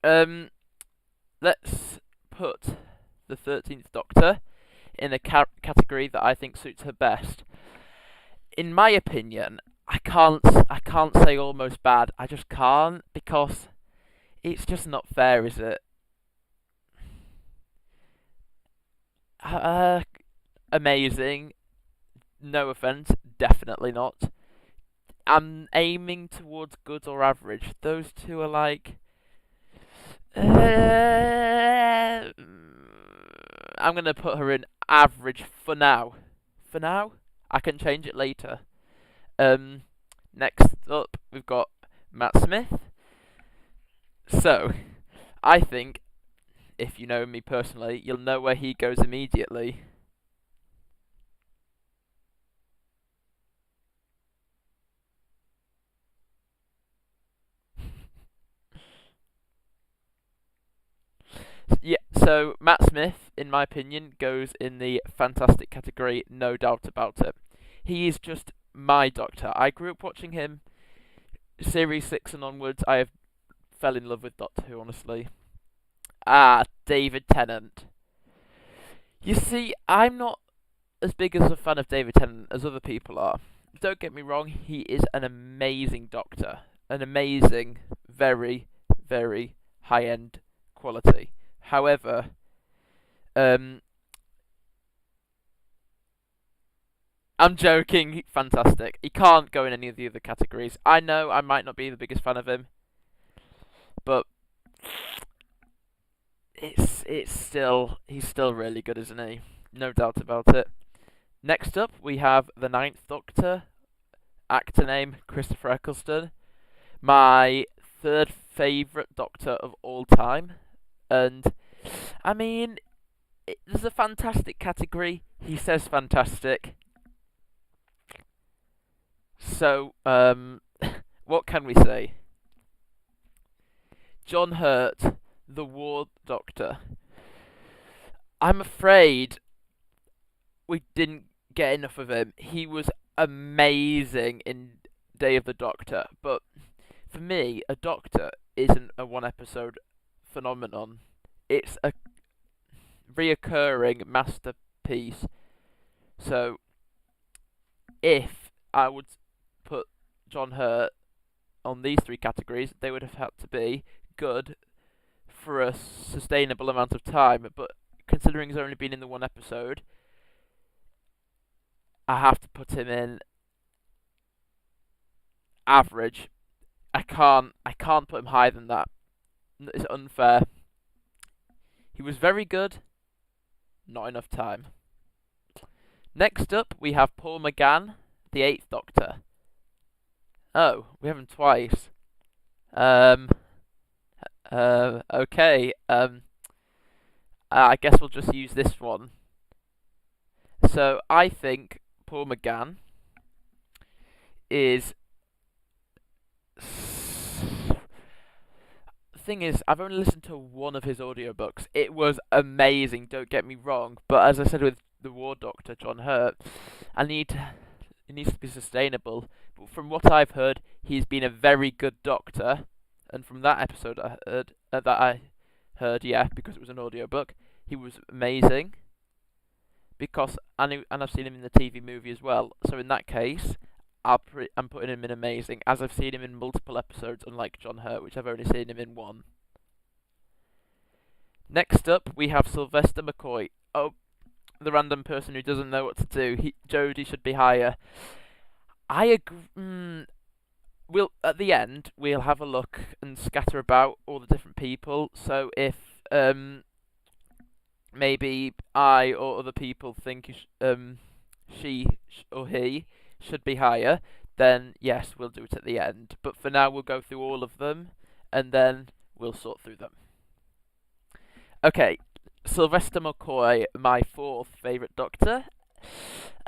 Um, let's put the 13th Doctor in a category that I think suits her best. In my opinion, I can't say almost bad. I just can't, because it's just not fair, is it? Uh, Amazing. No offense, definitely not. I'm aiming towards good or average. Those two are like. I'm gonna put her in average for now. For now, I can change it later. Um, Next up, we've got Matt Smith. So, I think if you know me personally, you'll know where he goes immediately. Yeah, so Matt Smith, in my opinion, goes in the fantastic category, no doubt about it. He is just my Doctor. I grew up watching him. Series 6 and onwards, I have fell in love with Doctor Who, honestly. David Tennant. You see, I'm not as big as a fan of David Tennant as other people are. Don't get me wrong, he is an amazing Doctor. An amazing, very, very high-end quality. However, um, I'm joking. Fantastic. He can't go in any of the other categories. I know I might not be the biggest fan of him, but it's still he's still really good, isn't he? No doubt about it. Next up, we have the Ninth Doctor, actor name Christopher Eccleston, my third favourite Doctor of all time, and I mean, there's a fantastic category. He says fantastic. So, what can we say? John Hurt, the War Doctor. I'm afraid we didn't get enough of him. He was amazing in Day of the Doctor, but for me, a Doctor isn't a one episode phenomenon. It's a reoccurring masterpiece. So, if I would put John Hurt on these three categories, they would have had to be good for a sustainable amount of time. But considering he's only been in the one episode, I have to put him in average. I can't put him higher than that. It's unfair. He was very good, not enough time. Next up, we have Paul McGann, the Eighth Doctor. Oh, we have him twice. Um, okay. I guess we'll just use this one. So I think Paul McGann is. The thing is, I've only listened to one of his audiobooks. It was amazing, don't get me wrong. But as I said with the War Doctor, John Hurt, it needs to be sustainable. But from what I've heard, he's been a very good Doctor. And from that episode yeah, because it was an audiobook, he was amazing. Because and I've seen him in the TV movie as well. So in that case, I'm putting him in amazing, as I've seen him in multiple episodes, unlike John Hurt, which I've only seen him in one. Next up, we have Sylvester McCoy. Oh, the random person who doesn't know what to do. Jodie should be higher. I agree. We'll at the end we'll have a look and scatter about all the different people. So if maybe I or other people think she or he should be higher, then yes, we'll do it at the end. But for now, we'll go through all of them, and then we'll sort through them. Okay, Sylvester McCoy, my fourth favourite Doctor.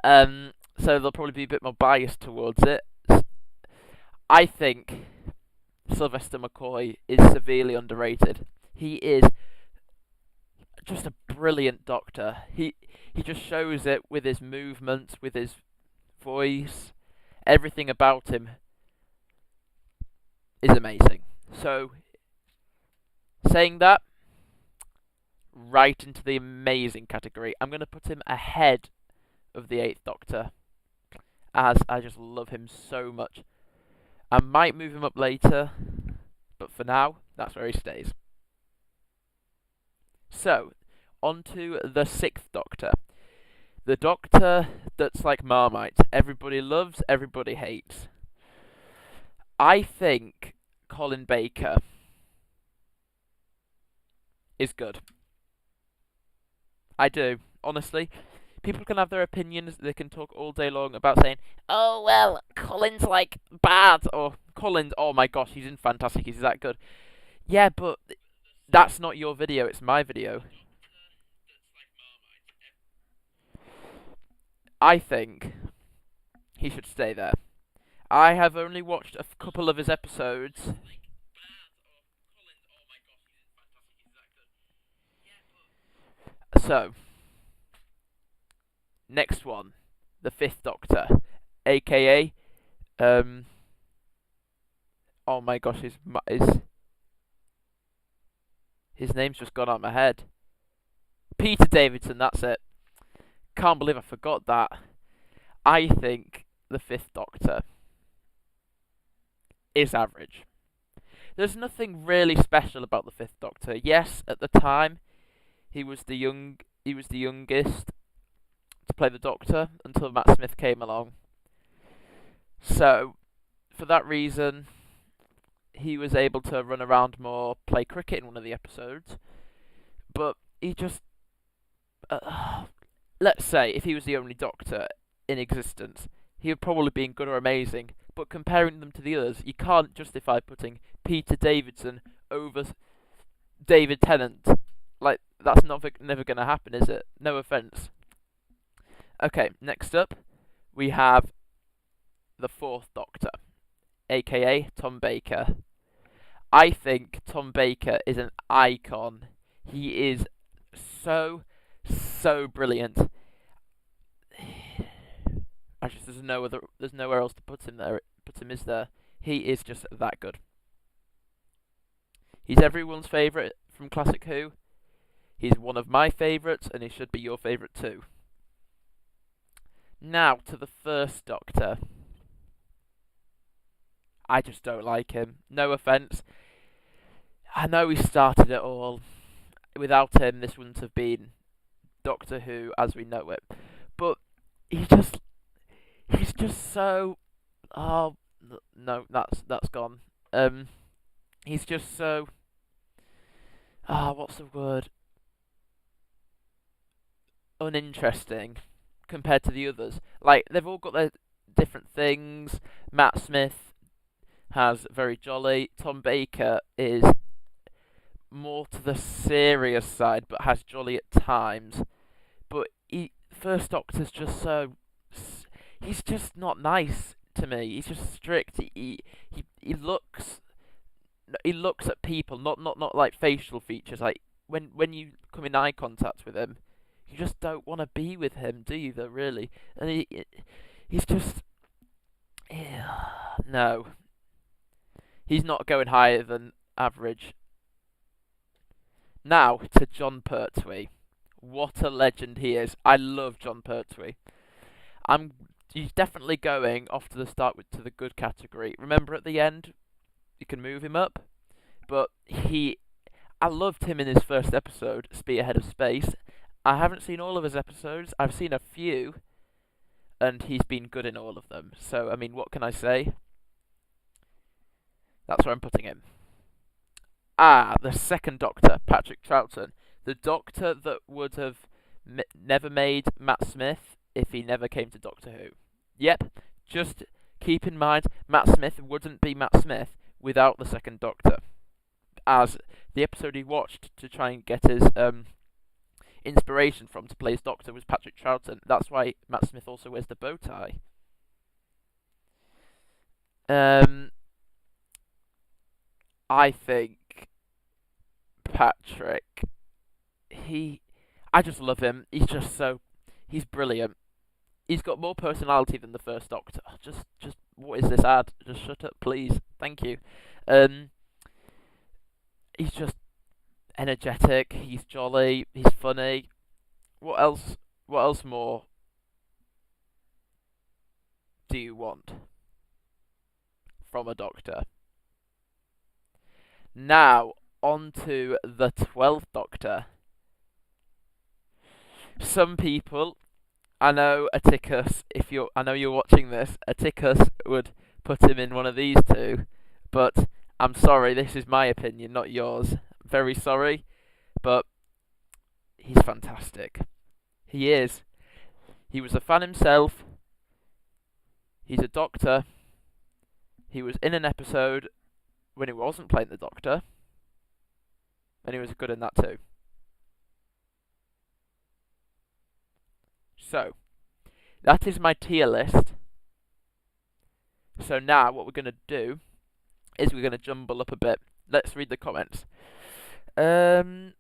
So there'll probably be a bit more bias towards it. I think Sylvester McCoy is severely underrated. He is just a brilliant Doctor. He just shows it with his movements, with his voice, everything about him is amazing. So Saying that, right into the amazing category. I'm going to put him ahead of the Eighth Doctor, as I just love him so much. I might move him up later, but for now, that's where he stays. So, on to the Sixth Doctor. The Doctor that's like Marmite. Everybody loves, everybody hates. I think Colin Baker is good. I do, honestly. People can have their opinions. They can talk all day long about saying, "Oh well, Colin's like bad," or "Colin's, oh my gosh, he's in Fantastic. He's that good." Yeah, but that's not your video. It's my video. I think he should stay there. I have only watched a couple of his episodes. So, next one, the Fifth Doctor, aka, oh my gosh, his name's just gone out of my head. Peter Davidson, that's it. Can't believe I forgot that. I think the Fifth Doctor is average. There's nothing really special about the Fifth Doctor. Yes, at the time, he was the youngest to play the Doctor until Matt Smith came along. So, for that reason, he was able to run around more, play cricket in one of the episodes. But he just... let's say, if he was the only Doctor in existence, he would probably be good or amazing. But comparing them to the others, you can't justify putting Peter Davidson over David Tennant. Like, that's never going to happen, is it? No offence. Okay, next up, we have the Fourth Doctor, aka Tom Baker. I think Tom Baker is an icon. He is so brilliant. Actually, there's nowhere else to put him there. Is there? He is just that good. He's everyone's favourite from Classic Who. He's one of my favourites, and he should be your favourite too. Now to the First Doctor. I just don't like him. No offence. I know he started it all. Without him, this wouldn't have been Doctor Who as we know it. But he's just so... Oh, no, that's gone. He's just so... what's the word? Uninteresting compared to the others. Like, they've all got their different things. Matt Smith has very jolly. Tom Baker is more to the serious side, but has jolly at times. But First Doctor's just so... He's just not nice to me. He's just strict. He looks at people, not like facial features. Like when you come in eye contact with him, you just don't want to be with him, do you? Though, really, and he's just no. He's not going higher than average. Now to John Pertwee. What a legend he is. I love John Pertwee. He's definitely going off to the start to the good category. Remember at the end, you can move him up. But I loved him in his first episode, Spearhead of Space. I haven't seen all of his episodes. I've seen a few, and he's been good in all of them. So, I mean, what can I say? That's where I'm putting him. The second Doctor, Patrick Charlton. The Doctor that would have never made Matt Smith if he never came to Doctor Who. Yep, just keep in mind, Matt Smith wouldn't be Matt Smith without the second Doctor. As the episode he watched to try and get his inspiration from to play his Doctor was Patrick Charlton. That's why Matt Smith also wears the bow tie. I think Patrick, I just love him. He's brilliant. He's got more personality than the First Doctor. Just, what is this ad? Just shut up, please. Thank you. He's just energetic. He's jolly. He's funny. What else? What else more do you want from a Doctor? Now on to the 12th Doctor. Some people, I know Atticus, I know you're watching this, Atticus would put him in one of these two, but I'm sorry, this is my opinion, not yours. Very sorry, but he's fantastic. He is. He was a fan himself. He's a Doctor. He was in an episode when he wasn't playing the Doctor, and he was good in that too. So, that is my tier list. So now what we're going to do is we're going to jumble up a bit. Let's read the comments. Tom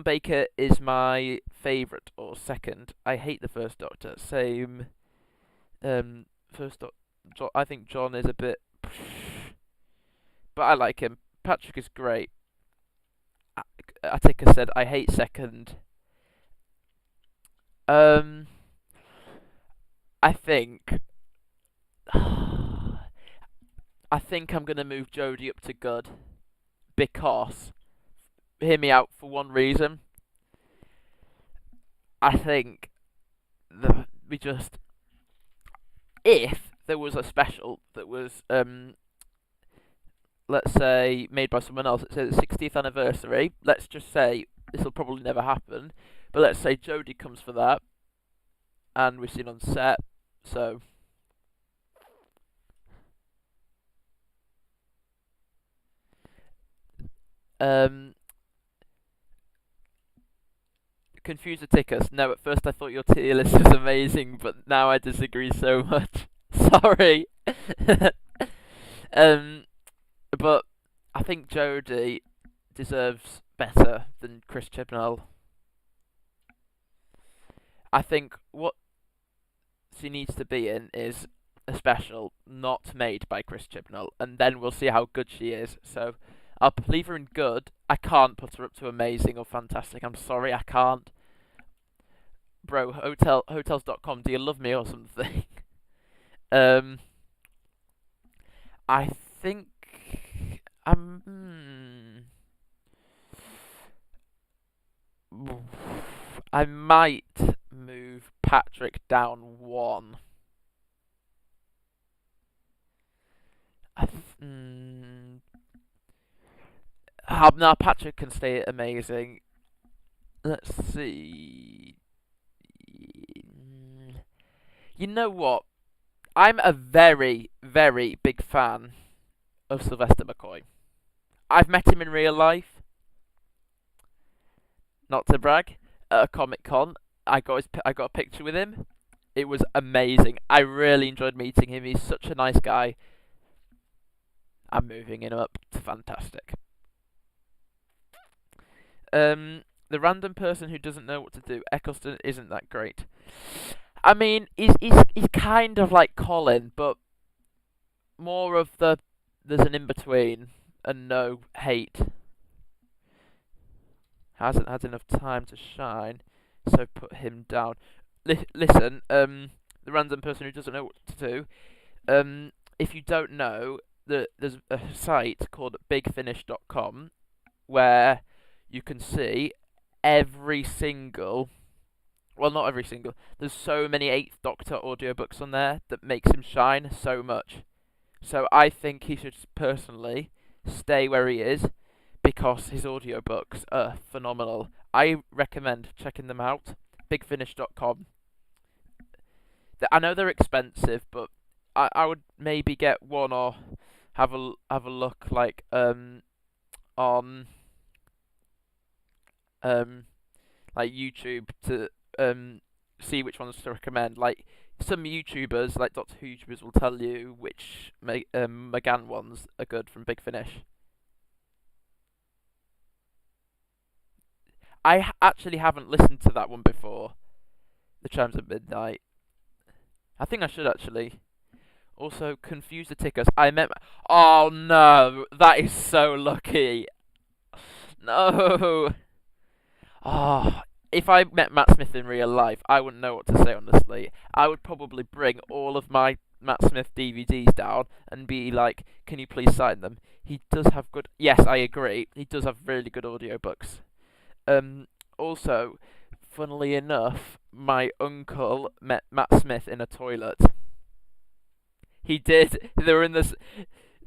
Baker is my favourite or second. I hate the first Doctor. Same. First Doctor. I think John is a bit, but I like him. Patrick is great. Attica said I hate second. I think I'm gonna move Jodie up to good because, hear me out, for one reason. I think if there was a special that was let's say made by someone else, it's the 60th anniversary. Let's just say this will probably never happen, but let's say Jodie comes for that, and we're seen on set. So confused Atticus. No, at first I thought your tier list was amazing, but now I disagree so much. Sorry. But I think Jodie deserves better than Chris Chibnall. I think what she needs to be in is a special not made by Chris Chibnall, and then we'll see how good she is. So I'll leave her in good. I can't put her up to amazing or fantastic. I'm sorry, I can't. Bro, hotels.com, do you love me or something? I think I might move Patrick down one. No, Patrick can stay amazing. Let's see. You know what? I'm a very, very big fan of Sylvester Mccoy. I've met him in real life. Not to brag. At a Comic-Con, I got a picture with him. It was amazing. I really enjoyed meeting him. He's such a nice guy. I'm moving him up to fantastic. The random person who doesn't know what to do, Eccleston isn't that great. I mean, he's kind of like Colin, but more of there's an in-between and no hate. Hasn't had enough time to shine, so put him down. Listen, the random person who doesn't know what to do, if you don't know, there's a site called bigfinish.com where you can see every single, well, not every single, there's so many 8th Doctor audiobooks on there that makes him shine so much. So I think he should personally stay where he is because his audiobooks are phenomenal. I recommend checking them out. Bigfinish.com. I know they're expensive, but I would maybe get one or have a look like on like YouTube to see which ones to recommend. Like some YouTubers, like Doctor Who YouTubers, will tell you which Mcgann ones are good from Big Finish. I actually haven't listened to that one before. The Chimes of Midnight. I think I should actually. Also, confused the tickers. Oh no, that is so lucky. No. Oh, if I met Matt Smith in real life, I wouldn't know what to say, honestly. I would probably bring all of my Matt Smith DVDs down and be like, can you please sign them? He does have good... Yes, I agree. He does have really good audiobooks. Also, funnily enough, my uncle met Matt Smith in a toilet. He did. They were in this...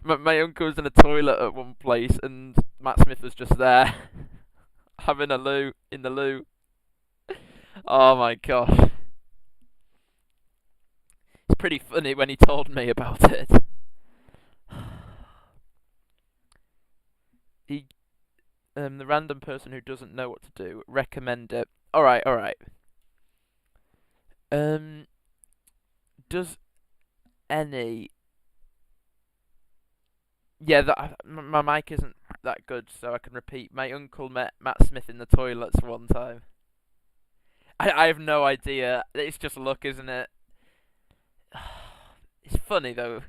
My uncle was in a toilet at one place, and Matt Smith was just there, having a loo in the loo. Oh my gosh. It's pretty funny when he told me about it. He, the random person who doesn't know what to do, recommend it. Alright, alright. Does any... Yeah, my mic isn't that good, so I can repeat. My uncle met Matt Smith in the toilets one time. I have no idea. It's just luck, isn't it? It's funny though.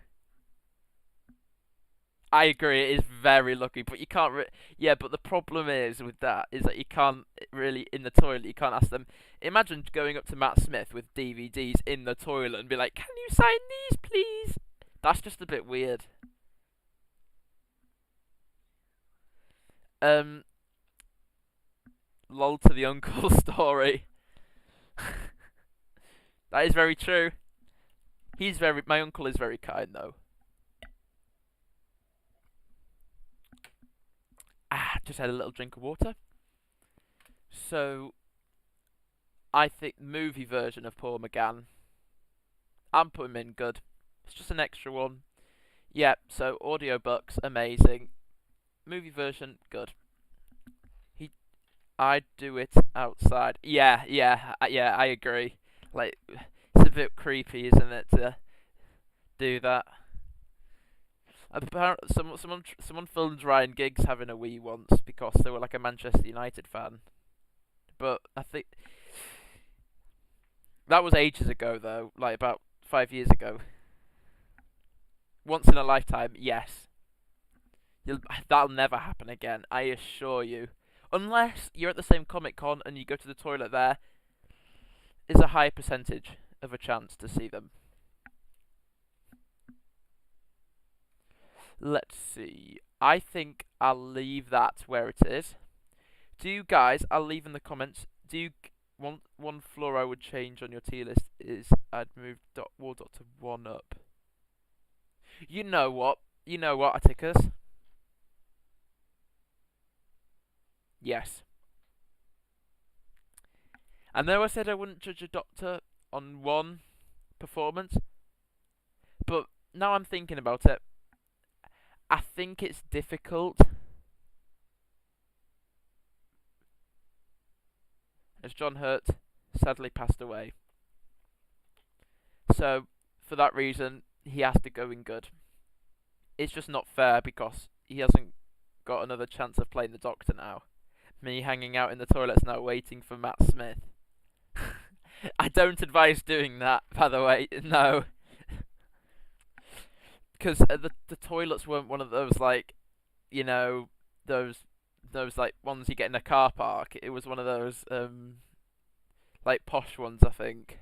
I agree, it is very lucky, but you can't. Yeah, but the problem is with that is that you can't really in the toilet. You can't ask them. Imagine going up to Matt Smith with DVDs in the toilet and be like, "Can you sign these, please?" That's just a bit weird. Lol to the uncle story. That is very true. My uncle is very kind though. Just had a little drink of water. So, I think movie version of Paul McGann. I'm putting him in good. It's just an extra one. Yeah, so audiobooks, amazing. Movie version, good. I'd do it outside. Yeah, I agree. Like, it's a bit creepy, isn't it, to do that? Apparently, someone filmed Ryan Giggs having a wee once because they were like a Manchester United fan. But I think that was ages ago, though, like about 5 years ago. Once in a lifetime, yes. That'll never happen again, I assure you. Unless you're at the same Comic Con and you go to the toilet there, is a high percentage of a chance to see them. Let's see. I think I'll leave that where it is. Do you guys, I'll leave in the comments, do you want one floor I would change on your tier list is I'd move War Doctor 1 up. You know what, Atticus? Yes. I know I said I wouldn't judge a Doctor on one performance, but now I'm thinking about it, I think it's difficult. As John Hurt sadly passed away. So, for that reason, he has to go in good. It's just not fair because he hasn't got another chance of playing the Doctor now. Me hanging out in the toilets now waiting for Matt Smith. I don't advise doing that, by the way, no. Because the toilets weren't one of those, like, you know, those like ones you get in a car park. It was one of those like posh ones, I think.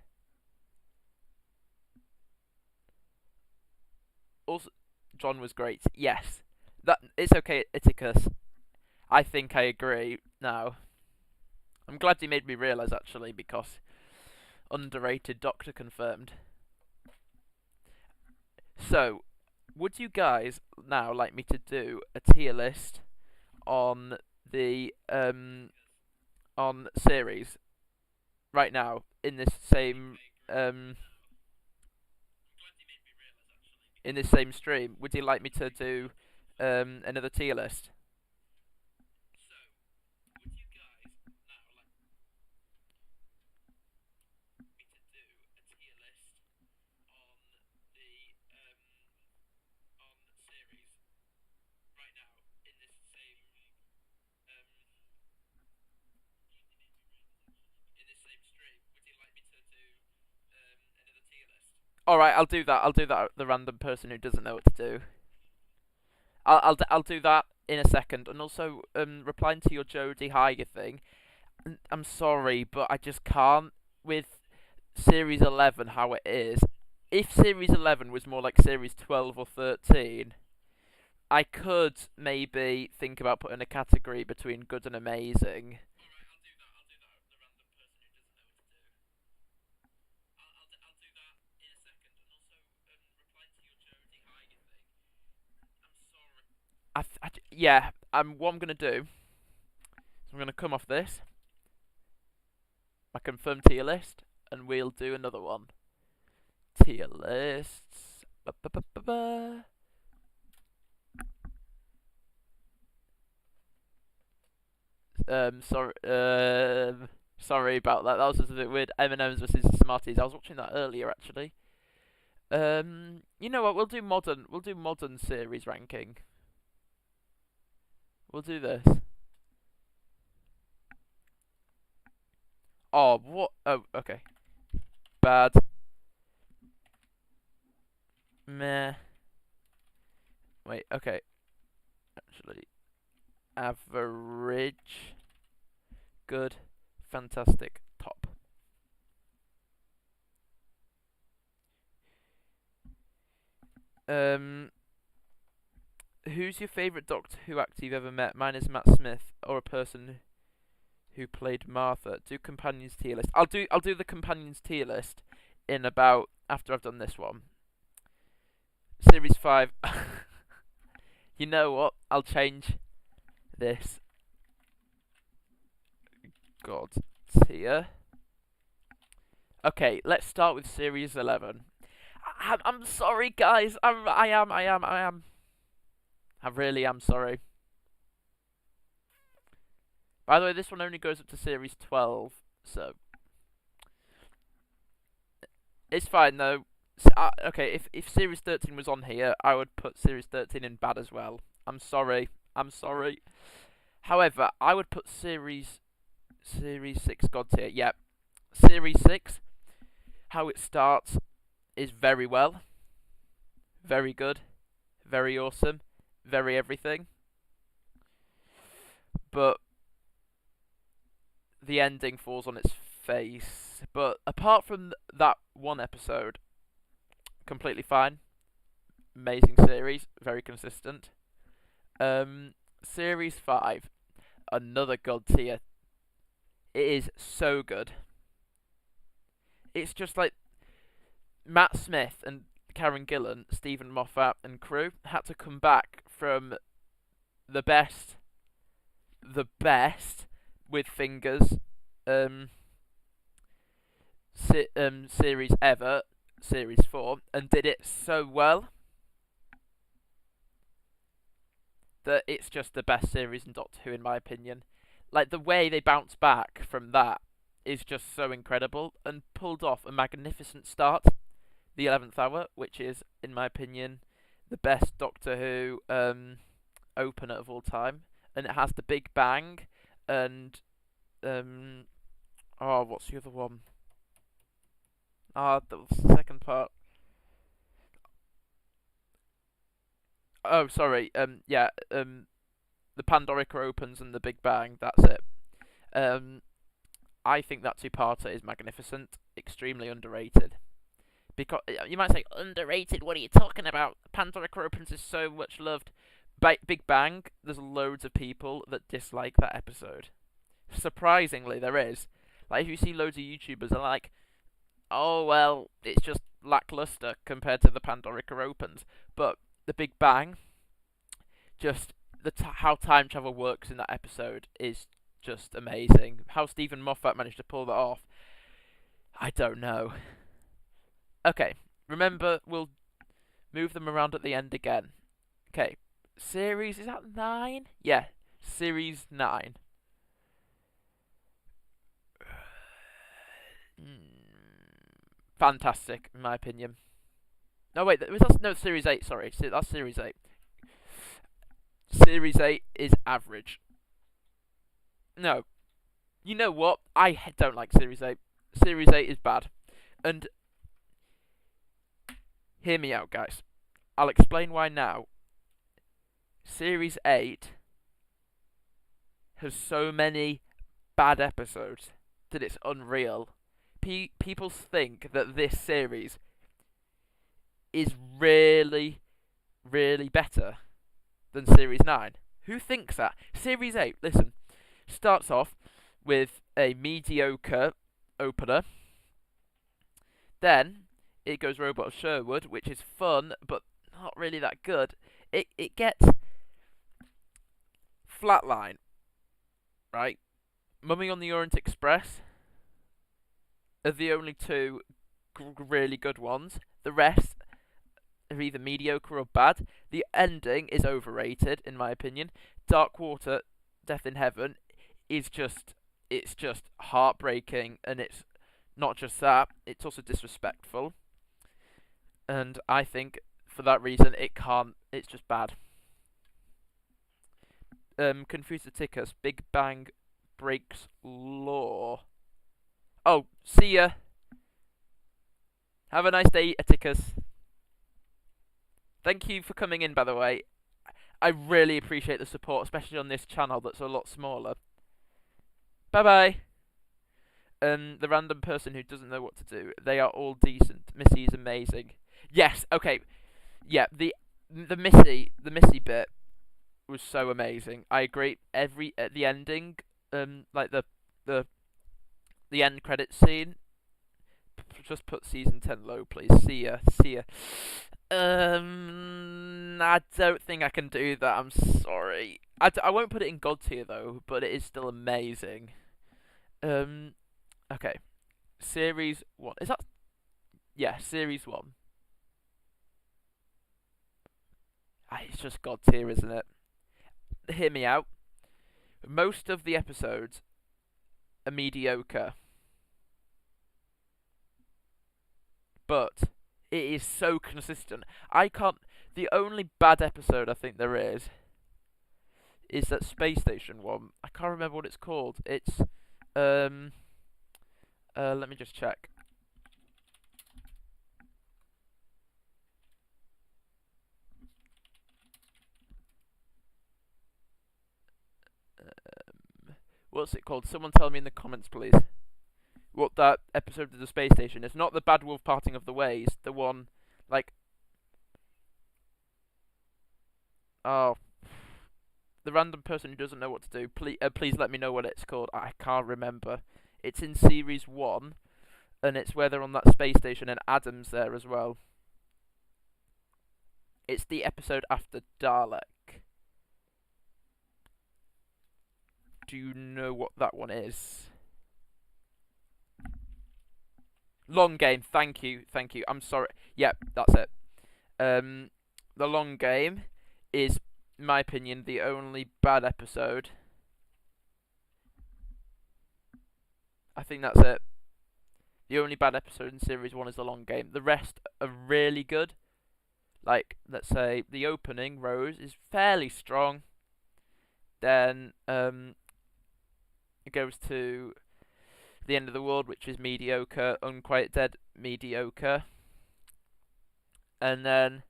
Also, John was great. Yes, that it's okay, Iticus. I think I agree now. I'm glad you made me realise actually, because underrated Doctor confirmed. So, would you guys now like me to do a tier list on the on series right now in this same stream? Would you like me to do another tier list? All right, I'll do that. I'll do that. The random person who doesn't know what to do. I'll do that. in a second. And also, replying to your Jodie Hire thing, I'm sorry, but I just can't with Series 11 how it is. If Series 11 was more like Series 12 or 13, I could maybe think about putting a category between good and amazing. Yeah, what I'm gonna do is I'm gonna come off this, my confirmed tier list, and we'll do another one. Tier lists. Ba-ba-ba-ba-ba. Sorry, sorry about that. That was just a bit weird. M&M's versus Smarties. I was watching that earlier, actually. You know what? We'll do modern. We'll do modern series ranking. We'll do this. Oh, what? Oh, okay. Bad. Meh. Wait, okay. Actually, average. Good. Fantastic. Top. Who's your favourite Doctor Who actor you've ever met? Mine is Matt Smith, or a person who played Martha. Do companions tier list. I'll do the companions tier list in about after I've done this one. Series 5. You know what? I'll change this. God tier. Okay, let's start with Series 11. I'm sorry, guys. I am. I really am sorry. By the way, this one only goes up to Series 12, so it's fine though. Okay, if Series 13 was on here, I would put Series 13 in bad as well. I'm sorry. However, I would put Series 6 God tier. Yep. Series 6, how it starts is very well. Very good. Very awesome. Very everything. But the ending falls on its face. But apart from that one episode, completely fine. Amazing series. Very consistent. Series 5, another God tier. It is so good. It's just like Matt Smith and Karen Gillan, Stephen Moffat and crew had to come back from the best with fingers series ever, Series 4, and did it so well that it's just the best series in Doctor Who in my opinion. Like the way they bounced back from that is just so incredible and pulled off a magnificent start, the 11th hour, which is in my opinion the best Doctor Who opener of all time, and it has the Big Bang and what's the other one? The second part. Oh, sorry. The Pandorica opens and the Big Bang. That's it. I think that two-parter is magnificent, extremely underrated. Because you might say underrated. What are you talking about? Pandorica opens is so much loved. Big Bang. There's loads of people that dislike that episode. Surprisingly, there is. Like if you see loads of YouTubers are like, oh well, it's just lackluster compared to the Pandorica opens. But the Big Bang, just how time travel works in that episode is just amazing. How Stephen Moffat managed to pull that off, I don't know. Okay, remember, we'll move them around at the end again. Okay, series, is that 9? Yeah, series 9. Fantastic, in my opinion. No, wait, no, series 8, sorry. That's series 8. Series 8 is average. No. You know what? I don't like Series 8. Series 8 is bad. And hear me out, guys. I'll explain why now. Series 8 has so many bad episodes that it's unreal. People think that this series is really, really better than Series 9. Who thinks that? Series 8, listen, starts off with a mediocre opener. Then it goes Robot of Sherwood, which is fun, but not really that good. It gets Flatline, right? Mummy on the Orient Express are the only two really good ones. The rest are either mediocre or bad. The ending is overrated, in my opinion. Dark Water, Death in Heaven, it's just heartbreaking, and it's not just that, it's also disrespectful. And I think for that reason it's just bad. Confuse the Tickers, Big Bang Breaks Law. Oh, see ya. Have a nice day, Atticus. Thank you for coming in, by the way. I really appreciate the support, especially on this channel that's a lot smaller. Bye-bye. The random person who doesn't know what to do. They are all decent. Missy's amazing. Yes, okay. Yeah, the Missy bit was so amazing. I agree. At the ending, like the end credit scene. Just put season 10 low, please. See ya. I don't think I can do that. I'm sorry. I won't put it in God tier though, but it is still amazing. Okay. Series 1. Is that? Yeah, Series 1. It's just God tier, isn't it? Hear me out. Most of the episodes are mediocre. But it is so consistent. The only bad episode I think there is that space station one. I can't remember what it's called. It's let me just check. What's it called? Someone tell me in the comments, please. What that episode of the space station is. Not the Bad Wolf Parting of the Ways. The one, like... Oh. The random person who doesn't know what to do, please let me know what it's called. I can't remember. It's in Series 1, and it's where they're on that space station, and Adam's there as well. It's the episode after Dalek. Do you know what that one is? Long Game, thank you. I'm sorry. Yep, that's it. The Long Game is, in my opinion, the only bad episode. I think that's it. The only bad episode in Series 1 is The Long Game. The rest are really good. Like, let's say, the opening, Rose, is fairly strong. Then, it goes to The End of the World, which is mediocre. Unquiet Dead, mediocre. And then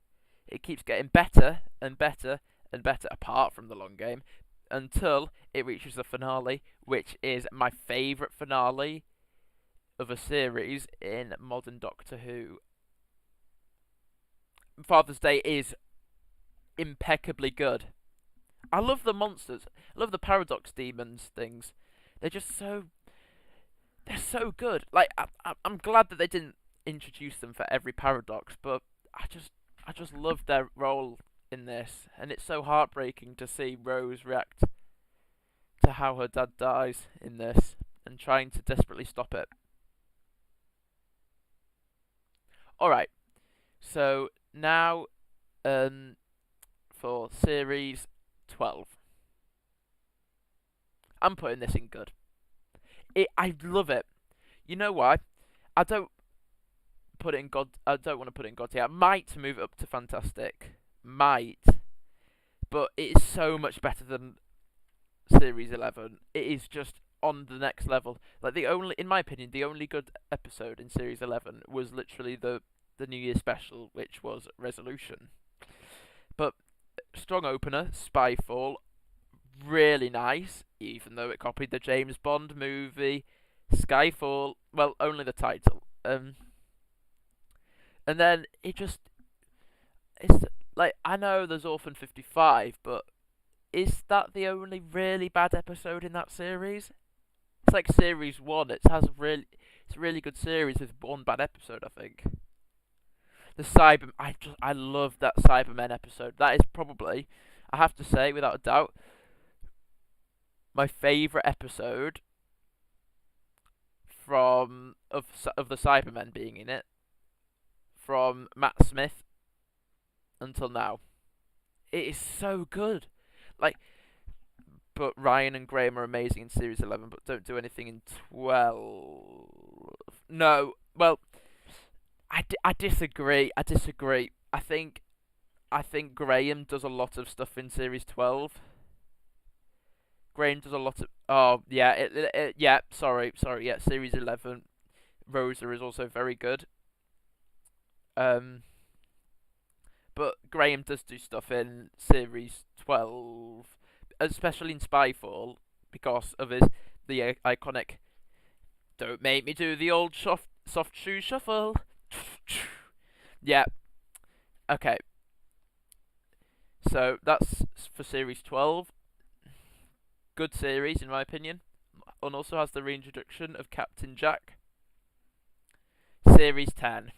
it keeps getting better and better and better, apart from The Long Game, until it reaches the finale, which is my favourite finale of a series in modern Doctor Who. Father's Day is impeccably good. I love the monsters. I love the paradox demons things. They're so good. Like, I'm glad that they didn't introduce them for every paradox, but I just love their role in this, and it's so heartbreaking to see Rose react to how her dad dies in this, and trying to desperately stop it. Alright, so now for Series 12. I'm putting this in good. I love it. You know why? I don't want to put it in God tier. I might move it up to Fantastic. Might. But it is so much better than Series 11. It is just on the next level. Like, in my opinion, the only good episode in Series 11 was literally the New Year special, which was Resolution. But strong opener, Spyfall, really nice, even though it copied the James Bond movie. Skyfall, well, only the title. And then it's like, I know there's Orphan 55, but is that the only really bad episode in that series? It's like series 1. It's a really good series with one bad episode, I think. I love that Cybermen episode. That is probably, I have to say, without a doubt, my favourite episode of the Cybermen being in it, from Matt Smith until now. It is so good. Like, but Ryan and Graham are amazing in Series 11, but don't do anything in 12. No, well, I disagree. I think Graham does a lot of stuff in Series 12. Graham does a lot of... Oh, yeah, yeah, sorry, yeah, Series 11. Rosa is also very good. But Graham does do stuff in Series 12, especially in Spyfall, because of the iconic "Don't make me do the old soft shoe shuffle." Yeah. Okay. So that's for Series 12. Good series, in my opinion. And also has the reintroduction of Captain Jack. Series 10.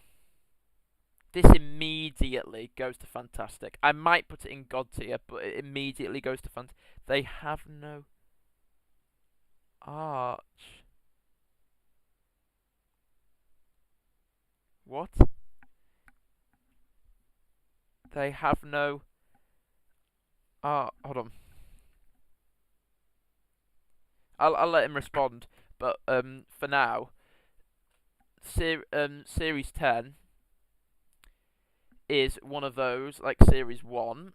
This immediately goes to fantastic. I might put it in God tier, but it immediately goes to fantastic. They have no arch. What? They have no... hold on. I'll let him respond, but for now, Series 10 is one of those, like Series 1,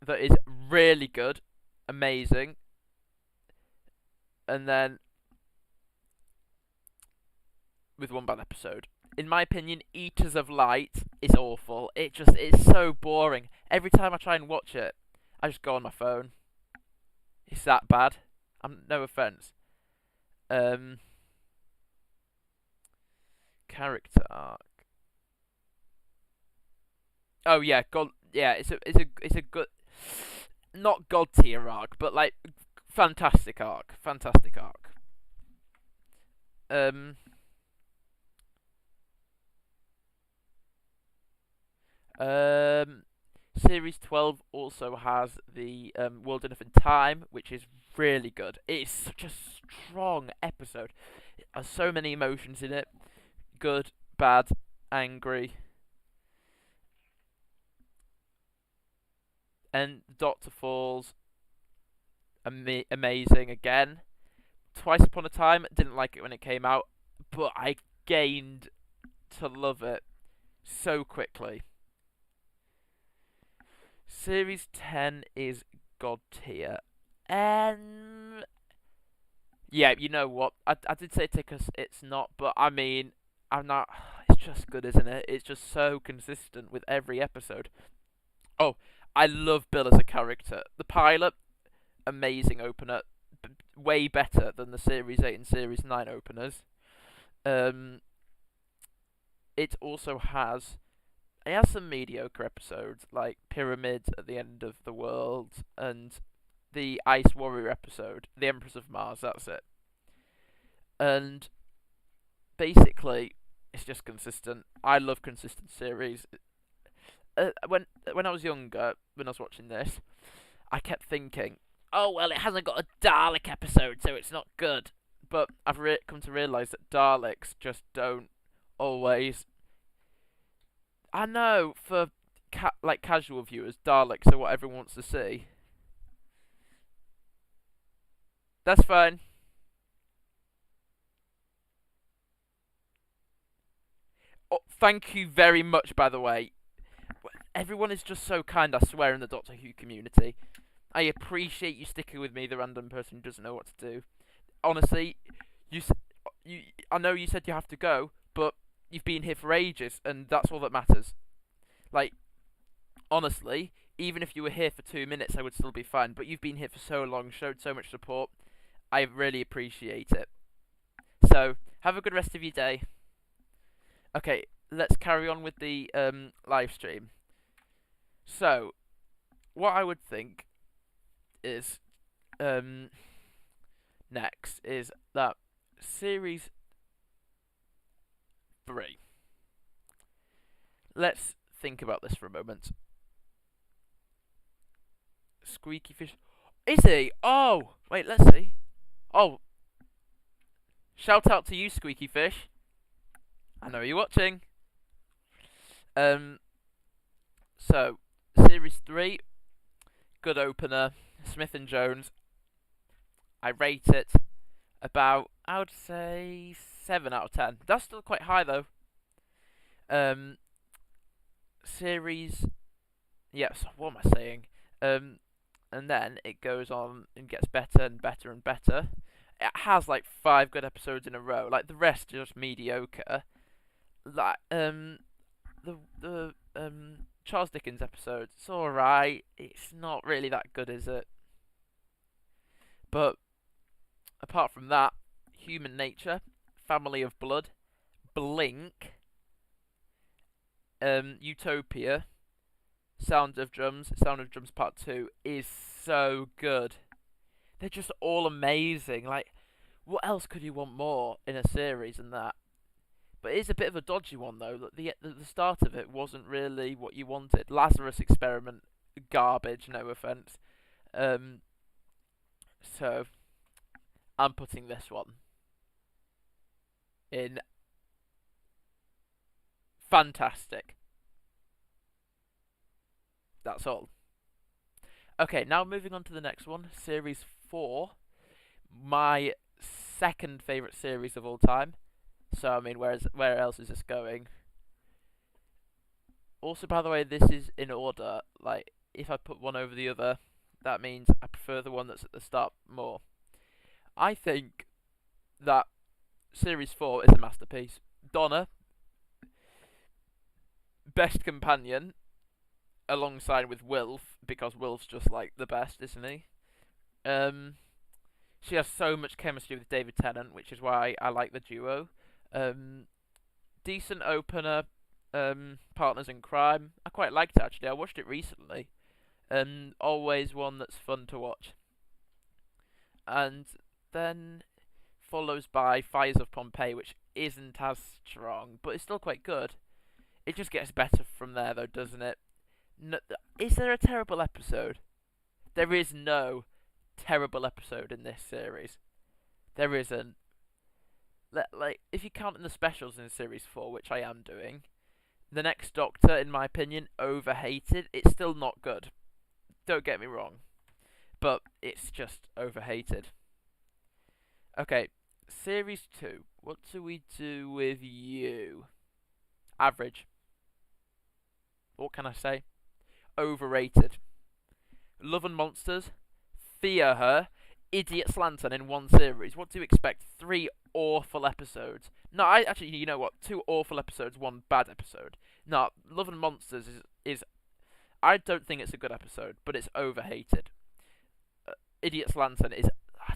that is really good, amazing, and then with one bad episode. In my opinion, Eaters of Light is awful. It's so boring. Every time I try and watch it, I just go on my phone. It's that bad. No offense. Character arc. Oh yeah, God. Yeah, it's a good, not God tier arc, but like fantastic arc. Fantastic arc. Series 12 also has the World Enough in Time, which is really good. It is such a strong episode. It has so many emotions in it. Good, bad, angry. And Doctor Falls, amazing again. Twice Upon a Time, didn't like it when it came out, but I gained to love it so quickly. Series 10 is God tier. Yeah, you know what? I did say Tickus, it's not, but I mean, I'm not. It's just good, isn't it? It's just so consistent with every episode. Oh, I love Bill as a character. The pilot, amazing opener. Way better than the Series 8 and Series 9 openers. It also has... It has some mediocre episodes, like Pyramid at the End of the World, and the Ice Warrior episode, The Empress of Mars, that's it. And basically, it's just consistent. I love consistent series. When I was younger, when I was watching this, I kept thinking, oh, well, it hasn't got a Dalek episode, so it's not good. But I've come to realise that Daleks just don't always... I know, for like casual viewers, Daleks are what everyone wants to see. That's fine. Oh, thank you very much, by the way. Everyone is just so kind, I swear, in the Doctor Who community. I appreciate you sticking with me, the random person who doesn't know what to do. Honestly, I know you said you have to go, but you've been here for ages, and that's all that matters. Like, honestly, even if you were here for 2 minutes, I would still be fine. But you've been here for so long, showed so much support. I really appreciate it. So, have a good rest of your day. Okay, let's carry on with the live stream. So, what I would think is next is that Series 3. Let's think about this for a moment. Squeaky Fish. Is he? Oh! Wait, let's see. Oh. Shout out to you, Squeaky Fish. I know you're watching. So, Series 3. Good opener. Smith and Jones. I rate it about, I would say, 7 out of 10. That's still quite high, though. Series... Yes, what am I saying? And then it goes on and gets better and better and better. It has like 5 good episodes in a row. Like the rest are just mediocre. Like the Charles Dickens episode, it's alright. It's not really that good, is it? But apart from that, Human Nature, Family of Blood, Blink, Utopia, Sound of Drums Part 2 is so good. They're just all amazing. Like, what else could you want more in a series than that? But it is a bit of a dodgy one, though. The start of it wasn't really what you wanted. Lazarus Experiment, garbage, no offence. So, I'm putting this one in fantastic. That's all. Okay, now moving on to the next one, Series 4. My second favourite series of all time. So, I mean, where else is this going? Also, by the way, this is in order. Like, if I put one over the other, that means I prefer the one that's at the start more. I think that Series 4 is a masterpiece. Donna, best companion, alongside with Wilf, because Wilf's just like the best, isn't he? She has so much chemistry with David Tennant, which is why I like the duo. Decent opener, Partners in Crime. I quite liked it, actually. I watched it recently. Always one that's fun to watch. And then follows by Fires of Pompeii, which isn't as strong, but it's still quite good. It just gets better from there, though, doesn't it? No, is there a terrible episode? There is no terrible episode in this series. There isn't. Like, if you count in the specials in Series 4, which I am doing, The Next Doctor, in my opinion, overhated. It's still not good. Don't get me wrong. But it's just overhated. Okay, Series 2. What do we do with you? Average. What can I say? Overrated. Love and Monsters, Fear Her, Idiot Slanton in one series. What do you expect? 3 awful episodes. No, actually, you know what? 2 awful episodes, 1 bad episode. No, Love and Monsters is I don't think it's a good episode, but it's overhated. Idiot Slanton is I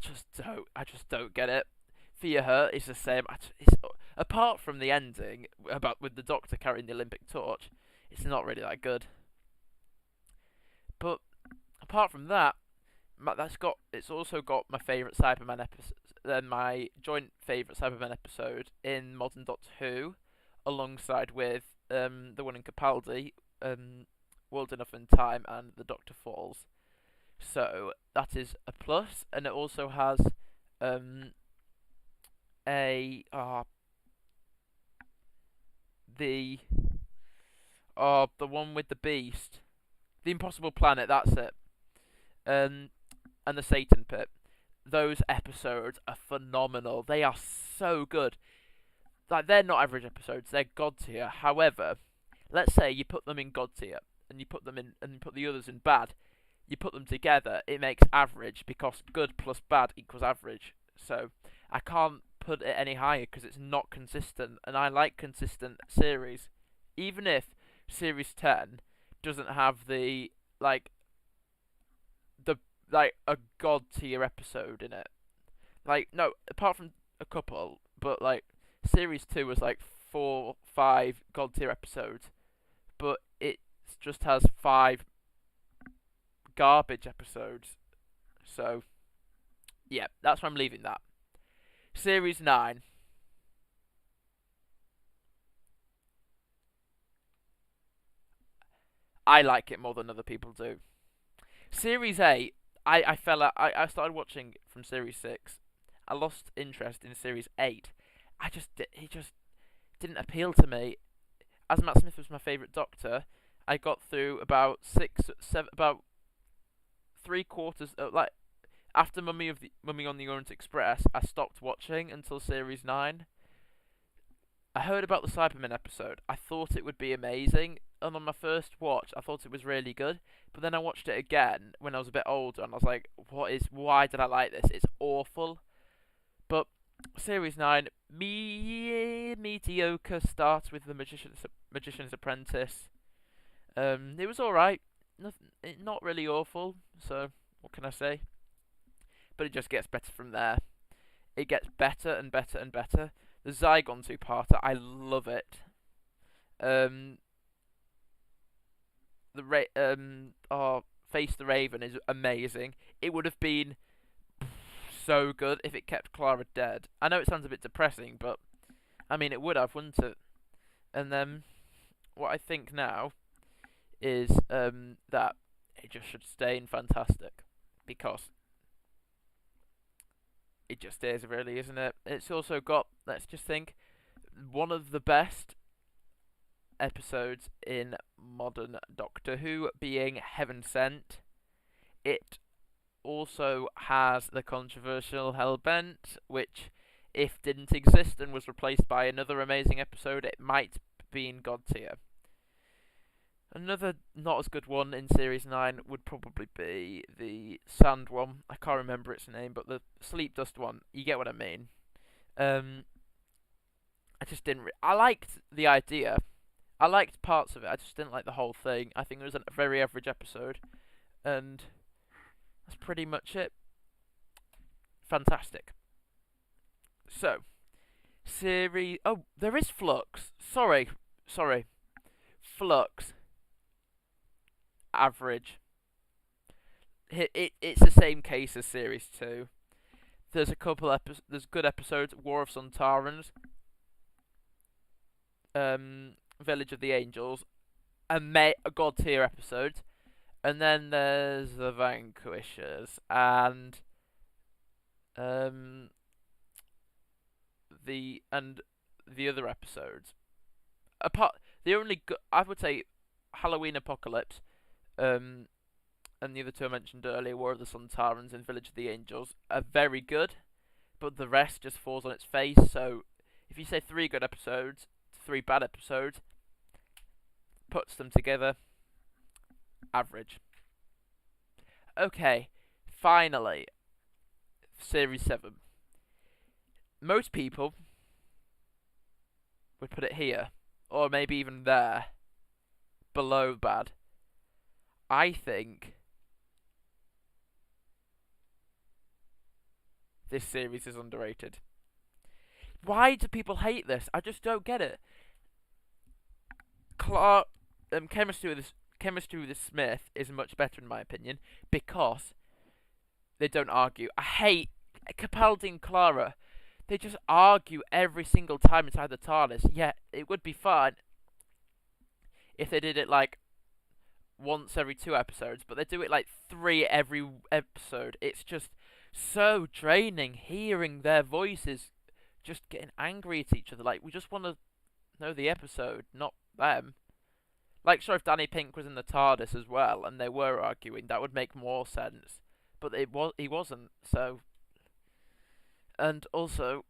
just don't get it. Fear Her is the same. Apart from the ending with the Doctor carrying the Olympic torch, it's not really that good. But apart from that, it's also got my favourite Cyberman episode, my joint favourite Cyberman episode in Modern Doctor Who, alongside with the one in Capaldi, World Enough in Time, and The Doctor Falls. So that is a plus, and it also has the one with the Beast, The Impossible Planet. That's it. And the Satan Pit. Those episodes are phenomenal. They are so good. Like, they're not average episodes, they're God tier. However, let's say you put them in God tier and you put the others in bad. You put them together, it makes average, because good plus bad equals average. So I can't put it any higher because it's not consistent, and I like consistent series. Even if Series 10 doesn't have the like the like a god tier episode in it. Like no, apart from a couple, but like series 2 was like 4, 5 god tier episodes, but it just has 5 garbage episodes. So yeah, that's why I'm leaving that. Series 9. I like it more than other people do. Series 8, I started watching from Series 6. I lost interest in Series 8. He just didn't appeal to me. As Matt Smith was my favourite Doctor, I got through about 6, 7, about 3/4, like, after Mummy on the Orient Express, I stopped watching until Series 9. I heard about the Cybermen episode. I thought it would be amazing, and on my first watch, I thought it was really good. But then I watched it again when I was a bit older, and I was like, why did I like this? It's awful. But Series 9, mediocre, starts with the Magician's Apprentice. It was alright. Not really awful, so what can I say? But it just gets better from there. It gets better and better and better. The Zygon 2-parter, I love it. Face the Raven is amazing. It would have been so good if it kept Clara dead. I know it sounds a bit depressing, but I mean it would have, wouldn't it? And then what I think now is that it just should stay in Fantastic, because it just is, really, isn't it? It's also got, let's just think, one of the best episodes in modern Doctor Who, being Heaven Sent. It also has the controversial Hellbent, which, if didn't exist and was replaced by another amazing episode, it might be in God tier. Another not as good one in Series 9 would probably be the Sand one. I can't remember its name, but the Sleep Dust one. You get what I mean. I just didn't... I liked the idea. I liked parts of it. I just didn't like the whole thing. I think it was a very average episode. And that's pretty much it. Fantastic. So, series... Oh, there is Flux. Sorry. Flux. Average. It's the same case as Series 2. There's a couple there's good episodes. War of Sontarans, Village of the Angels, a god tier episode, and then there's the Vanquishers and the other episodes. I would say Halloween Apocalypse, and the other two I mentioned earlier, War of the Sontarans and Village of the Angels, are very good, but the rest just falls on its face. So if you say 3 good episodes, 3 bad episodes, puts them together, average. Okay, finally, Series 7. Most people would put it here, or maybe even there, below bad. I think this series is underrated. Why do people hate this? I just don't get it. Chemistry with Smith is much better in my opinion, because they don't argue. I hate Capaldi and Clara. They just argue every single time inside the TARDIS. Yeah, it would be fine if they did it like once every 2 episodes, but they do it like 3 every episode. It's just so draining hearing their voices just getting angry at each other. Like, we just want to know the episode, not them. Like, sure, if Danny Pink was in the TARDIS as well and they were arguing, that would make more sense. But he wasn't. So, and also,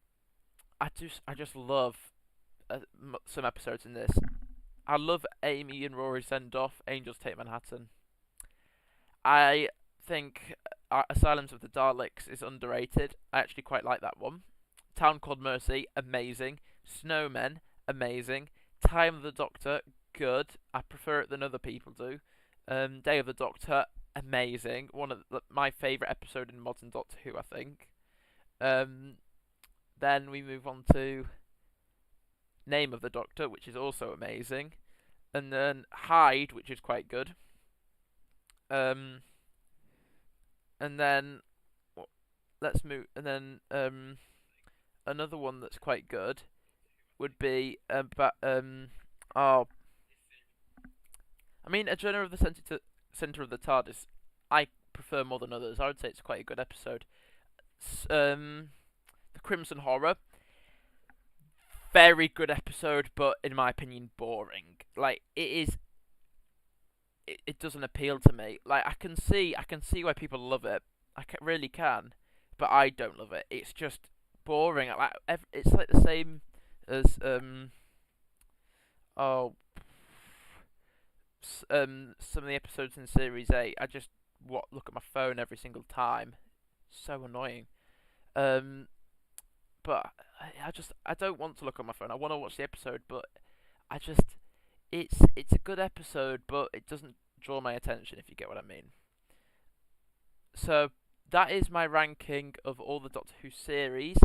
I just love some episodes in this. I love Amy and Rory Send Off, Angels Take Manhattan. I think Asylums of the Daleks is underrated. I actually quite like that one. Town Called Mercy, amazing. Snowmen, amazing. Time of the Doctor, good. I prefer it than other people do. Day of the Doctor, amazing. One of my favourite episode in modern Doctor Who, I think. Then we move on to Name of the Doctor, which is also amazing, and then Hyde, which is quite good. And then let's move, and then another one that's quite good would be oh, I mean, A Journey of the Center of the TARDIS. I prefer more than others. I would say it's quite a good episode. The Crimson Horror, very good episode, but in my opinion, boring. Like it is, it doesn't appeal to me. Like I can see why people love it. Really can, but I don't love it. It's just boring. It's like the same as oh some of the episodes in Series 8. I just look at my phone every single time. So annoying. But I don't want to look at my phone. I want to watch the episode, but I just it's a good episode, but it doesn't draw my attention, if you get what I mean. So that is my ranking of all the Doctor Who series,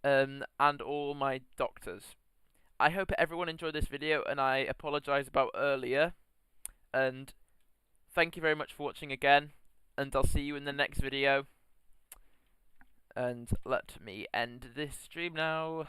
and all my Doctors. I hope everyone enjoyed this video, and I apologise about earlier. And thank you very much for watching again, and I'll see you in the next video. And let me end this stream now.